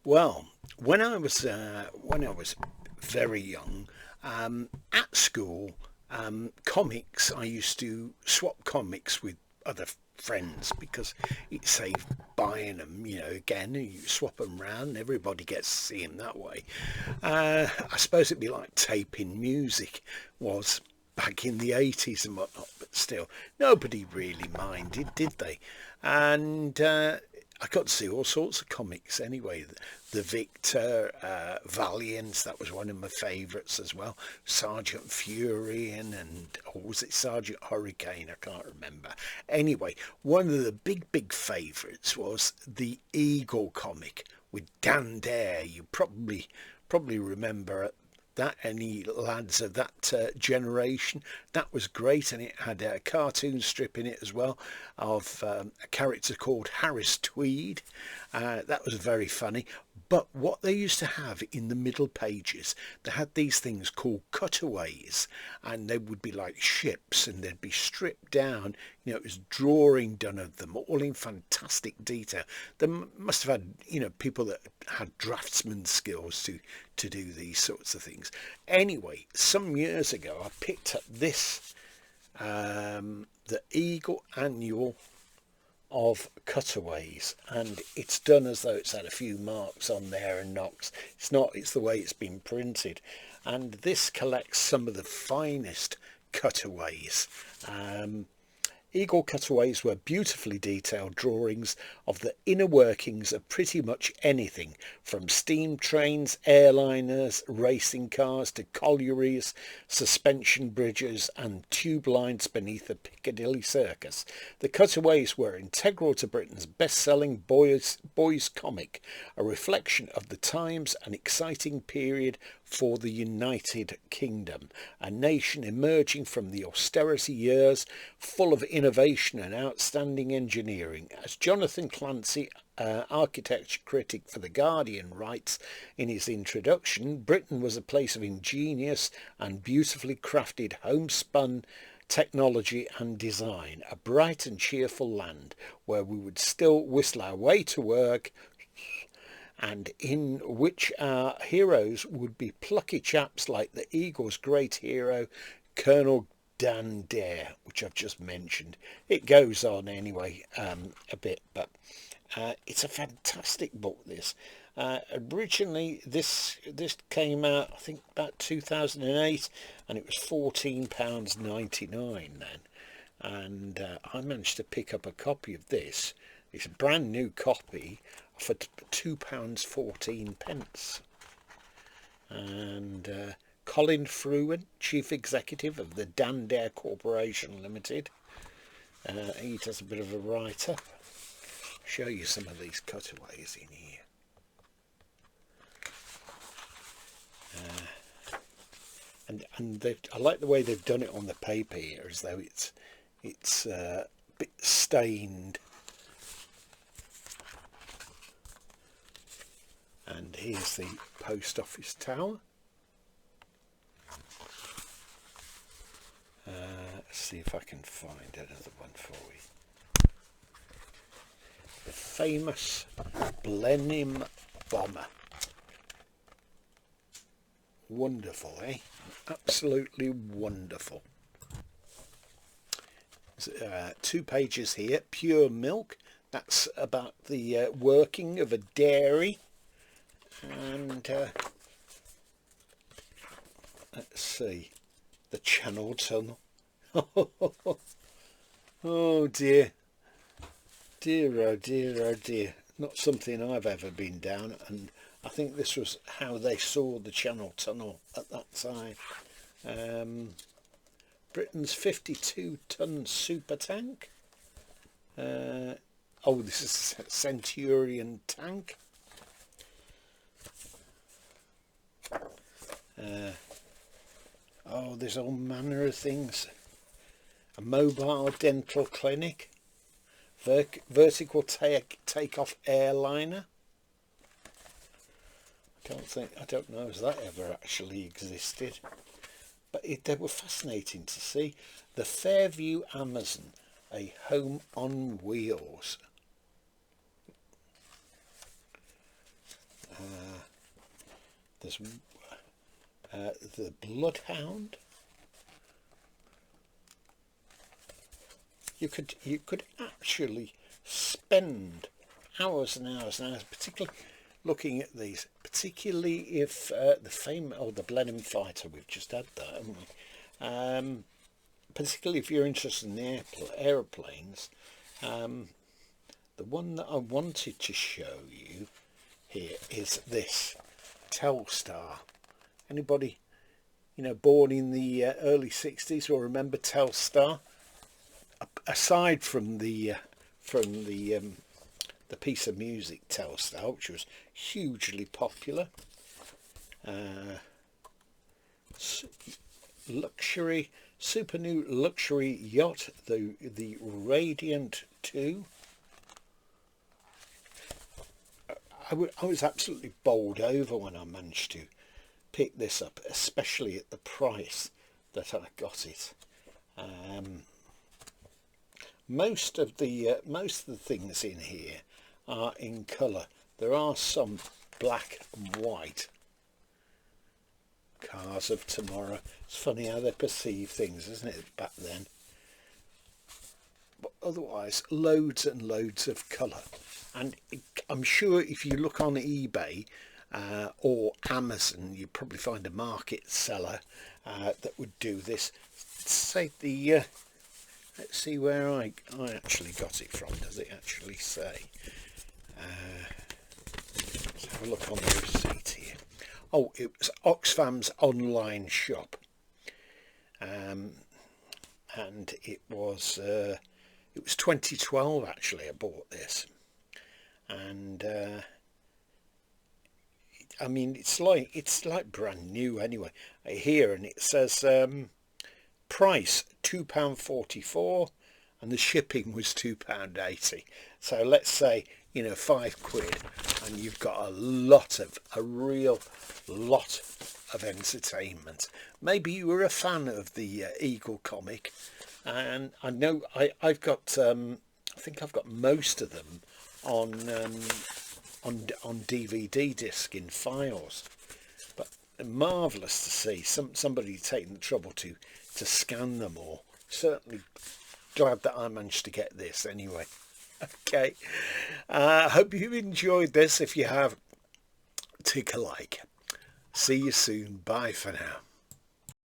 Well, when I was very young, at school, comics. I used to swap comics with other friends because it saved buying them. Again, you swap them round, everybody gets to see them that way. I suppose it'd be like taping music was back in the 80s and whatnot, but still, nobody really minded, did they? And I got to see all sorts of comics anyway. The Victor, Valiant, that was one of my favourites as well. Sergeant Fury and or was it Sergeant Hurricane? I can't remember. Anyway, one of the big favourites was the Eagle comic with Dan Dare. You probably remember that, any lads of that generation. That was great, and it had a cartoon strip in it as well of a character called Harris Tweed. That was very funny. But what they used to have in the middle pages, they had these things called cutaways, and they would be like ships, and they'd be stripped down. It was drawing done of them, all in fantastic detail. They must have had, people that had draftsman skills to do these sorts of things. Anyway, some years ago, I picked up this, the Eagle Annual of Cutaways, and it's done as though it's had a few marks on there and knocks. It's not, it's the way it's been printed, and this collects some of the finest cutaways. Eagle Cutaways were beautifully detailed drawings of the inner workings of pretty much anything, from steam trains, airliners, racing cars to collieries, suspension bridges and tube lines beneath the Piccadilly Circus. The Cutaways were integral to Britain's best-selling boys comic, a reflection of the times and exciting period for the United Kingdom, a nation emerging from the austerity years, full of innovation and outstanding engineering. As Jonathan Clancy, architecture critic for The Guardian, writes in his introduction, Britain was a place of ingenious and beautifully crafted homespun technology and design, a bright and cheerful land where we would still whistle our way to work, and in which our heroes would be plucky chaps like the Eagle's great hero, Colonel Dan Dare, which I've just mentioned. It goes on anyway a bit, but it's a fantastic book, this. Originally, this came out, I think, about 2008, and it was £14.99 then. And I managed to pick up a copy of this. It's a brand new copy for £2.14. And Colin Fruin, Chief Executive of the Dan Dare Corporation Limited. He does a bit of a write-up. Show you some of these cutaways in here. And I like the way they've done it on the paper here, as though it's a bit stained. And here's the post office tower. Let's see if I can find another one for you. The famous Blenheim bomber. Wonderful, eh? Absolutely wonderful. There's, 2 pages here. Pure milk. That's about the working of a dairy. And let's see, the Channel Tunnel. Oh dear, oh dear. Not something I've ever been down, and I think this was how they saw the Channel Tunnel at that time. Britain's 52-ton super tank. This is a Centurion tank. There's all manner of things. A mobile dental clinic. Vertical takeoff airliner. I don't know if that ever actually existed. But they were fascinating to see. The Fairview Amazon, a home on wheels. There's the Bloodhound. You could actually spend hours and hours and hours, particularly looking at these, particularly if the Blenheim Fighter, we've just had that, haven't we? Particularly if you're interested in the aeroplanes. The one that I wanted to show you here is this Telstar. Anybody, born in the early 60s will remember Telstar? Aside from the piece of music Telstar, which was hugely popular, super new luxury yacht, the Radiant 2. I was absolutely bowled over when I managed to pick this up, especially at the price that I got it. Most of the things in here are in colour. There are some black and white. Cars of tomorrow. It's funny how they perceive things, isn't it, back then? But otherwise, loads and loads of colour. And I'm sure if you look on eBay or Amazon, you probably find a market seller that would do this. Say the let's see where I actually got it from. Does it actually say? Let's have a look on the receipt here. Oh, it was Oxfam's online shop, and it was 2012 actually. I bought this, and I mean it's like brand new anyway. Here, and it says price £2.44, and the shipping was £2.80. So let's say £5, and you've got a real lot of entertainment. Maybe you were a fan of the Eagle comic, and I know I've got I think I've got most of them on DVD disc in files. But marvellous to see somebody taking the trouble to scan them all. Certainly glad that I managed to get this anyway. Okay, I hope you enjoyed this. If you have, take a like. See you soon. Bye for now.